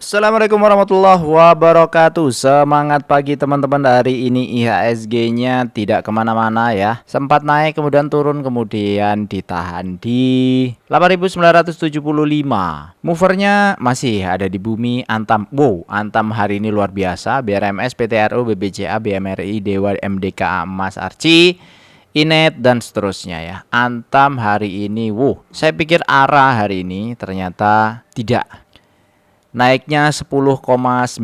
Assalamualaikum warahmatullahi wabarakatuh. Semangat pagi teman-teman. Hari ini IHSG-nya tidak kemana-mana ya. Sempat naik kemudian turun kemudian ditahan di 8.975. Movernya masih ada di bumi. Antam, wow, Antam hari ini luar biasa. BRMS, PTRO, BBCA, BMRI, Dewa, MDKA, Emas, Arci, Inet dan seterusnya ya. Antam hari ini, wow, saya pikir arah hari ini ternyata tidak. Naiknya 10,96%.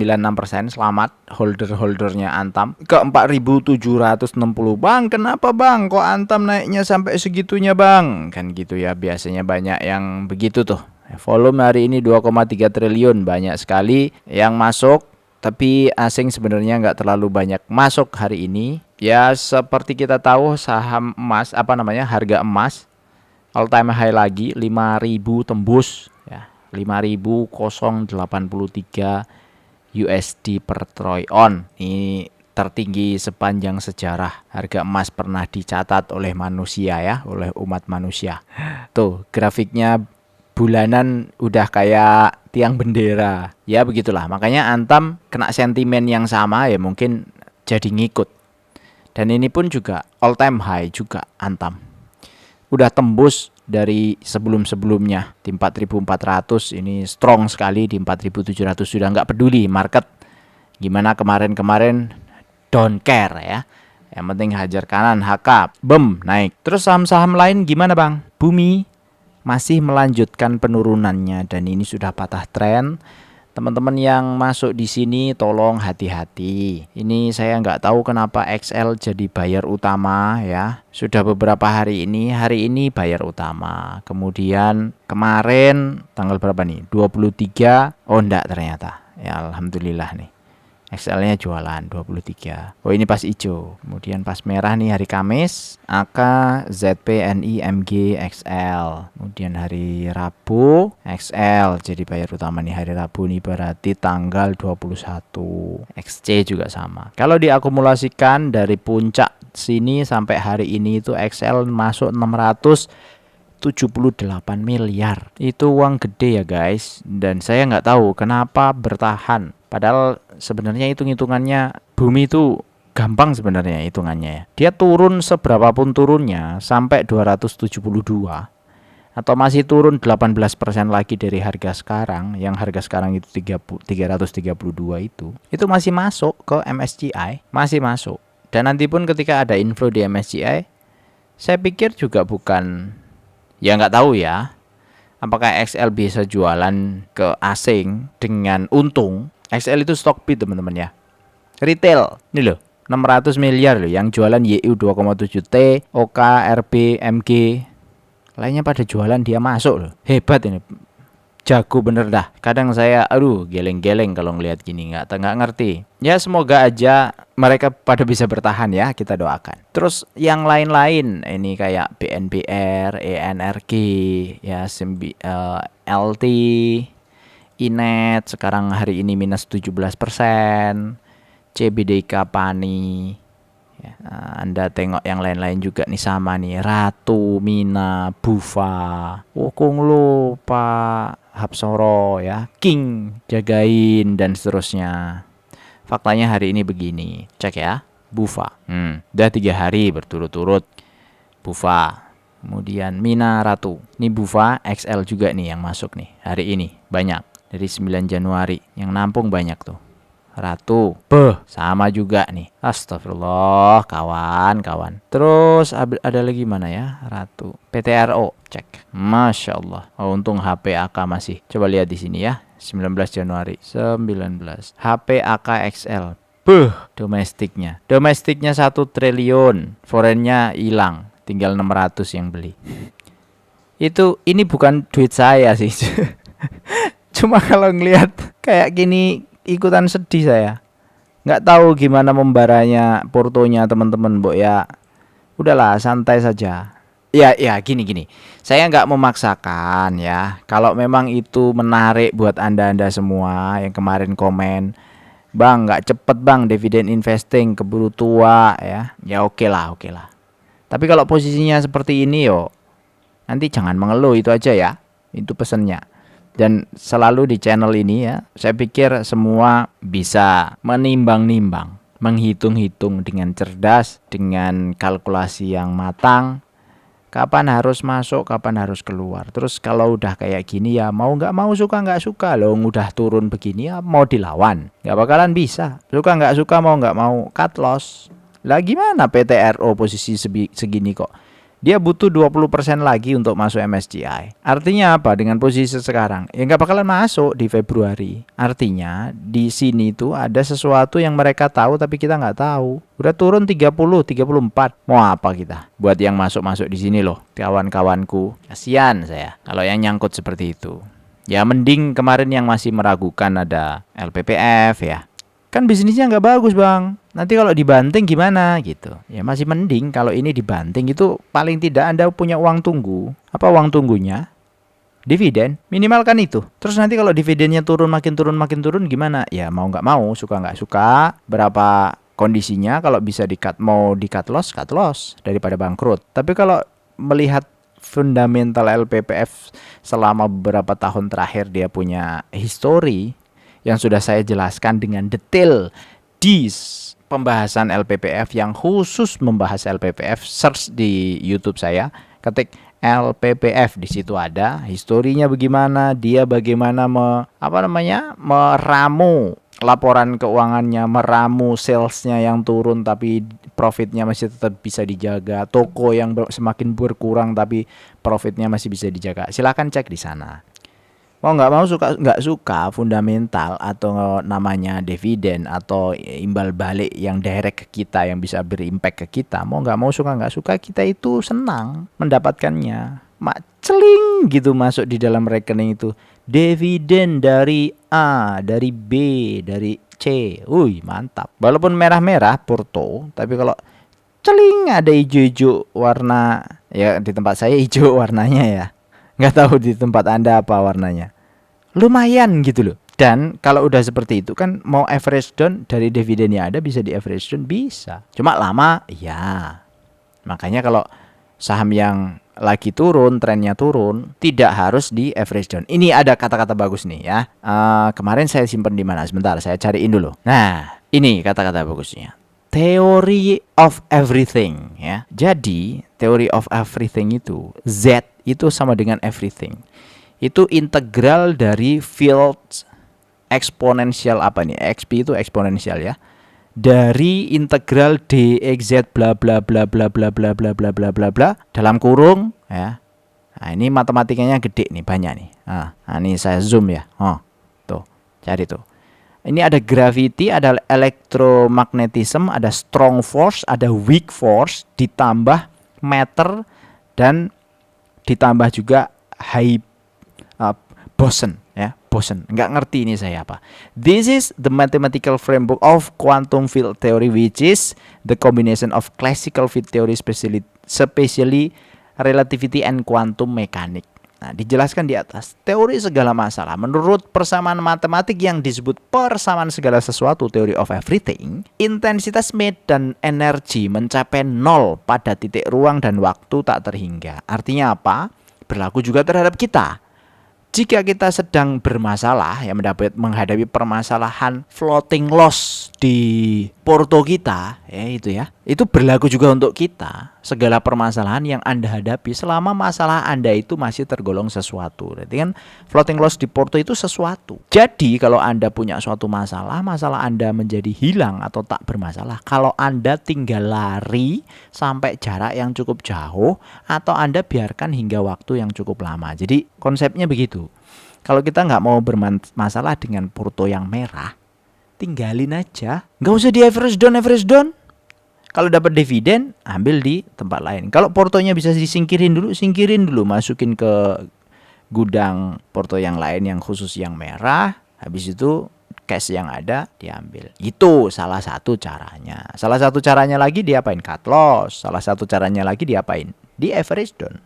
Selamat holder-holdernya Antam ke 4.760. Bang, kenapa bang? Kok Antam naiknya sampai segitunya bang? Kan gitu ya, biasanya banyak yang begitu tuh. Volume hari ini 2,3 triliun. Banyak sekali yang masuk. Tapi asing sebenarnya nggak terlalu banyak masuk hari ini. Ya seperti kita tahu saham emas, harga emas all time high lagi 5.000 tembus ya. 5.083 USD per troy on. Ini tertinggi sepanjang sejarah harga emas pernah dicatat oleh manusia ya, oleh umat manusia. Tuh grafiknya bulanan udah kayak tiang bendera. Ya begitulah. Makanya Antam kena sentimen yang sama ya, mungkin jadi ngikut. Dan ini pun juga all time high juga Antam. Udah tembus dari sebelum-sebelumnya di 4.400. Ini strong sekali di 4.700. Sudah nggak peduli market gimana kemarin-kemarin, don't care ya. Yang penting hajar kanan, HK, bem, naik. Terus saham-saham lain gimana bang? Bumi masih melanjutkan penurunannya dan ini sudah patah tren. Teman-teman yang masuk di sini tolong hati-hati. Ini saya nggak tahu kenapa XL jadi buyer utama ya. Sudah beberapa hari ini buyer utama. Kemudian kemarin tanggal berapa nih? 23. Oh enggak ternyata. Ya alhamdulillah nih. XL-nya jualan 23. Oh ini pas hijau. Kemudian pas merah nih hari Kamis, AK, ZP, NI, MG, XL. Kemudian hari Rabu, XL jadi buyer utama nih hari Rabu nih, berarti tanggal 21. XC juga sama. Kalau diakumulasikan dari puncak sini sampai hari ini itu XL masuk 678 miliar. Itu uang gede ya guys. Dan saya nggak tahu kenapa bertahan. Padahal sebenarnya hitung-hitungannya bumi itu gampang sebenarnya hitungannya ya. Dia turun seberapa pun turunnya sampai 272 atau masih turun 18% lagi dari harga sekarang, yang harga sekarang itu 332 itu masih masuk ke MSCI, masih masuk. Dan nanti pun ketika ada inflow di MSCI, saya pikir juga bukan, ya nggak tahu ya, apakah XL bisa jualan ke asing dengan untung. XL itu Stockbit teman-teman ya, retail ini loh, 600 miliar loh yang jualan. YU 2,7T, OK, RB, MG lainnya pada jualan, dia masuk loh. Hebat ini, jago bener dah. Kadang saya geleng-geleng kalau ngelihat gini, nggak ngerti ya. Semoga aja mereka pada bisa bertahan ya, kita doakan. Terus yang lain-lain ini kayak BNBR, ENRG ya, LT, Inet sekarang hari ini minus 17%. CBDK Pani ya, Anda tengok yang lain-lain juga nih sama nih, Ratu, Mina, Bufa, Wokung lupa, Hapsoro ya, King, Jagain dan seterusnya. Faktanya hari ini begini, cek ya, Bufa udah 3 hari berturut-turut Bufa. Kemudian Mina, Ratu, ini Bufa XL juga nih yang masuk nih hari ini banyak. Dari 9 Januari yang nampung banyak tuh. Ratu, sama juga nih. Astagfirullah, kawan-kawan. Terus ada lagi mana ya? Ratu, PTRO, cek. Masya Allah. Oh, untung HP AK masih. Coba lihat di sini ya. 19 Januari. 19. HP AK XL. Domestiknya 1 triliun. Foreignnya hilang. Tinggal 600 yang beli. Ini bukan duit saya sih. Cuma kalau ngelihat kayak gini ikutan sedih saya. Nggak tahu gimana membaranya portonya teman-teman, Mbok ya. Udahlah, santai saja. Ya gini. Saya nggak memaksakan ya. Kalau memang itu menarik buat anda semua yang kemarin komen, Bang nggak cepet bang dividen investing, keburu tua ya. Ya oke lah. Tapi kalau posisinya seperti ini yo, nanti jangan mengeluh, itu aja ya. Itu pesannya. Dan selalu di channel ini ya, saya pikir semua bisa menimbang-nimbang, menghitung-hitung dengan cerdas, dengan kalkulasi yang matang, kapan harus masuk, kapan harus keluar. Terus kalau udah kayak gini ya mau nggak mau, suka nggak suka loh, udah turun begini ya mau dilawan, nggak bakalan bisa. Suka nggak suka, mau nggak mau cut loss. Lah gimana PTRO posisi segini kok? Dia butuh 20% lagi untuk masuk MSCI. Artinya apa dengan posisi sekarang? Ya nggak bakalan masuk di Februari. Artinya di sini tuh ada sesuatu yang mereka tahu tapi kita nggak tahu. Udah turun 30, 34. Mau apa kita? Buat yang masuk-masuk di sini loh, kawan-kawanku. Kasihan saya kalau yang nyangkut seperti itu. Ya mending kemarin yang masih meragukan ada LPPF ya. Kan bisnisnya nggak bagus bang, nanti kalau dibanting gimana gitu. Ya masih mending kalau ini dibanting, itu paling tidak Anda punya uang tunggu. Apa uang tunggunya? Dividen, minimal kan itu. Terus nanti kalau dividennya turun makin turun gimana? Ya mau nggak mau, suka nggak suka, berapa kondisinya, kalau bisa di-cut, mau di-cut loss daripada bangkrut. Tapi kalau melihat fundamental LPPF selama beberapa tahun terakhir, dia punya history yang sudah saya jelaskan dengan detail di pembahasan LPPF yang khusus membahas LPPF. Search di YouTube saya, ketik LPPF, di situ ada historinya bagaimana, dia bagaimana meramu laporan keuangannya, meramu salesnya yang turun tapi profitnya masih tetap bisa dijaga, toko yang semakin berkurang tapi profitnya masih bisa dijaga. Silahkan cek di sana. Mau nggak mau, suka nggak suka, fundamental atau namanya dividen atau imbal balik yang direct ke kita, yang bisa berimpact ke kita, mau nggak mau, suka nggak suka, kita itu senang mendapatkannya. Celing gitu masuk di dalam rekening itu, dividen dari A, dari B, dari C, mantap. Walaupun merah-merah Porto, tapi kalau celing ada hijau-hijau warna, ya di tempat saya hijau warnanya ya. Nggak tahu di tempat Anda apa warnanya. Lumayan gitu loh. Dan kalau udah seperti itu kan, mau average down dari dividennya ada, bisa di average down, bisa. Cuma lama, ya. Makanya kalau saham yang lagi turun, trennya turun, tidak harus di average down. Ini ada kata-kata bagus nih ya. Kemarin saya simpan di mana? Sebentar, saya cariin dulu. Nah, ini kata-kata bagusnya. Theory of everything ya. Jadi, theory of everything itu, Z itu sama dengan everything. Itu integral dari field eksponensial apa nih? XP itu eksponensial ya. Dari integral dx bla bla bla bla bla bla bla bla bla bla bla dalam kurung ya. Nah, ini matematikanya gede nih, banyak nih. Nah, ini saya zoom ya. Tuh, cari tuh. Ini ada gravity, ada electromagnetism, ada strong force, ada weak force, ditambah matter, dan ditambah juga high boson ya, boson. Nggak ngerti ini saya apa. This is the mathematical framework of quantum field theory, which is the combination of classical field theory, especially relativity and quantum mechanics. Nah, dijelaskan di atas, teori segala masalah menurut persamaan matematik yang disebut persamaan segala sesuatu, theory of everything. Intensitas medan energi mencapai 0 pada titik ruang dan waktu tak terhingga. Artinya apa? Berlaku juga terhadap kita. Jika kita sedang bermasalah, ya menghadapi permasalahan floating loss di porto kita, itu berlaku juga untuk kita. Segala permasalahan yang Anda hadapi selama masalah Anda itu masih tergolong sesuatu. Berarti kan floating loss di porto itu sesuatu. Jadi kalau Anda punya suatu masalah Anda menjadi hilang atau tak bermasalah kalau Anda tinggal lari sampai jarak yang cukup jauh, atau Anda biarkan hingga waktu yang cukup lama. Jadi konsepnya begitu. Kalau kita nggak mau bermasalah dengan porto yang merah, tinggalin aja. Nggak usah di average down. Kalau dapat dividen, ambil di tempat lain. Kalau portonya bisa singkirin dulu, masukin ke gudang porto yang lain yang khusus yang merah. Habis itu cash yang ada diambil. Itu salah satu caranya. Salah satu caranya lagi diapain? Cut loss. Salah satu caranya lagi diapain? Di average down.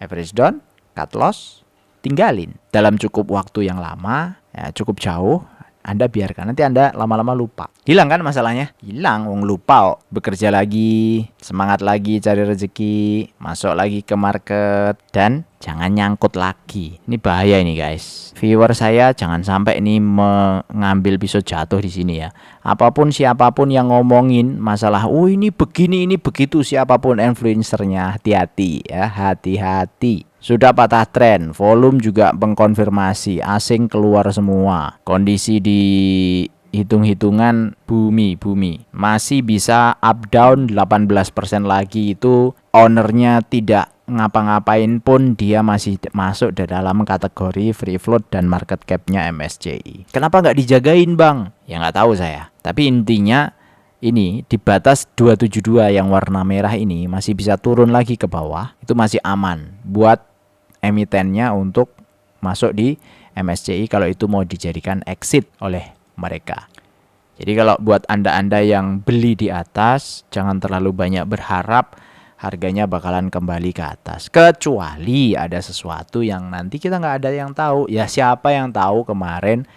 Average down, cut loss, tinggalin dalam cukup waktu yang lama, ya, cukup jauh, Anda biarkan, nanti Anda lama-lama lupa. Hilang kan masalahnya? Hilang, wong lupa. Bekerja lagi, semangat lagi cari rezeki, masuk lagi ke market, dan jangan nyangkut lagi. Ini bahaya ini guys. Viewer saya jangan sampai ini mengambil pisau jatuh di sini ya. Apapun siapapun yang ngomongin masalah, oh ini begini, ini begitu, siapapun influencernya, hati-hati ya, hati-hati. Sudah patah tren, volume juga mengkonfirmasi, asing keluar semua. Kondisi di hitung-hitungan bumi masih bisa up down 18% lagi, itu ownernya tidak ngapa-ngapain pun dia masih masuk di dalam kategori free float dan market capnya MSCI. Kenapa nggak dijagain bang? Ya nggak tahu saya. Tapi intinya ini di batas 272 yang warna merah ini masih bisa turun lagi ke bawah, itu masih aman buat emitennya untuk masuk di MSCI kalau itu mau dijadikan exit oleh mereka. Jadi kalau buat Anda-Anda yang beli di atas, jangan terlalu banyak berharap harganya bakalan kembali ke atas. Kecuali ada sesuatu yang nanti kita nggak ada yang tahu. Ya siapa yang tahu kemarin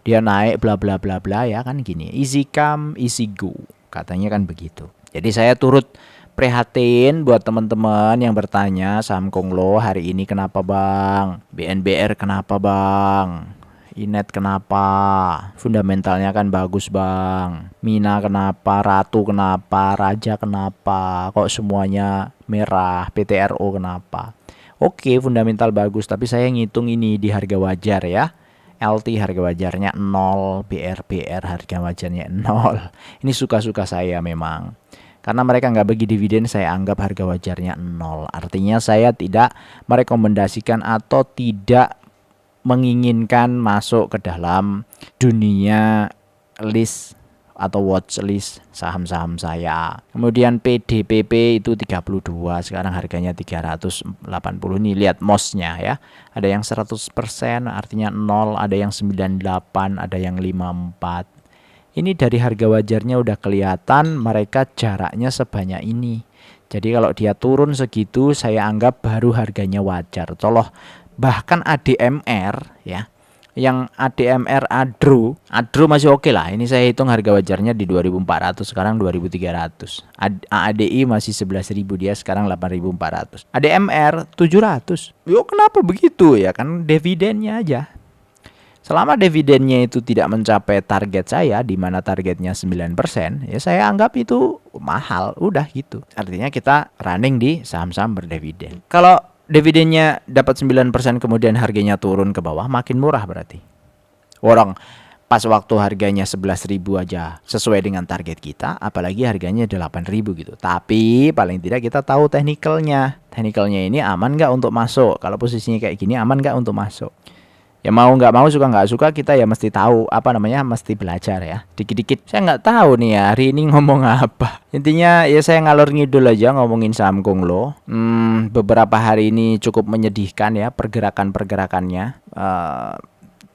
dia naik bla bla bla bla ya kan gini. Easy come, easy go. Katanya kan begitu. Jadi saya turut prihatin buat teman-teman yang bertanya saham Konglo hari ini kenapa bang, BNBR kenapa bang, Inet kenapa, fundamentalnya kan bagus bang, Mina kenapa, Ratu kenapa, Raja kenapa, kok semuanya merah, PTRO kenapa. Oke, fundamental bagus, tapi saya ngitung ini di harga wajar ya. LT harga wajarnya 0, BR harga wajarnya 0. Ini suka-suka saya memang. Karena mereka nggak bagi dividen, saya anggap harga wajarnya 0. Artinya saya tidak merekomendasikan atau tidak menginginkan masuk ke dalam dunia list atau watch list saham-saham saya. Kemudian PDPP itu 32, sekarang harganya 380. Nih lihat MOS-nya ya. Ada yang 100%, artinya 0, ada yang 98, ada yang 54. Ini dari harga wajarnya udah kelihatan mereka jaraknya sebanyak ini. Jadi kalau dia turun segitu saya anggap baru harganya wajar. Coloh bahkan ADMR ya. Yang ADMR Adro masih oke lah. Ini saya hitung harga wajarnya di 2400, sekarang 2300. ADI masih 11.000, dia sekarang 8400. ADMR 700. Yo kenapa begitu ya, kan dividennya aja. Selama dividennya itu tidak mencapai target saya, di mana targetnya 9%, ya saya anggap itu mahal, udah gitu. Artinya kita running di saham-saham berdividen. Kalau dividennya dapat 9% kemudian harganya turun ke bawah, makin murah berarti. Orang pas waktu harganya 11.000 aja sesuai dengan target kita, apalagi harganya 8.000 gitu. Tapi paling tidak kita tahu teknikalnya. Teknikalnya ini aman nggak untuk masuk? Kalau posisinya kayak gini aman nggak untuk masuk? Ya mau nggak mau, suka nggak suka, kita ya mesti tahu mesti belajar ya dikit-dikit. Saya nggak tahu nih ya hari ini ngomong apa. Intinya ya saya ngalor ngidul aja ngomongin saham Konglo. Beberapa hari ini cukup menyedihkan ya pergerakannya.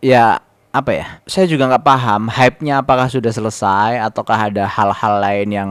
Ya apa ya? Saya juga nggak paham hype-nya apakah sudah selesai ataukah ada hal-hal lain yang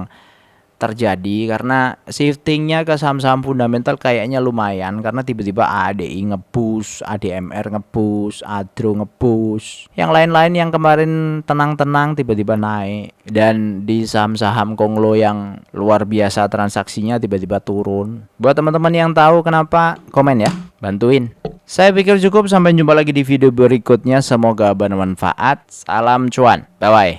terjadi, karena shiftingnya ke saham-saham fundamental kayaknya lumayan, karena tiba-tiba ADI ngeboost, ADMR ngeboost, Adro ngeboost, yang lain-lain yang kemarin tenang-tenang tiba-tiba naik, dan di saham-saham Konglo yang luar biasa transaksinya tiba-tiba turun. Buat teman-teman yang tahu kenapa, komen ya, bantuin. Saya pikir cukup, sampai jumpa lagi di video berikutnya, semoga bermanfaat. Salam cuan, bye bye.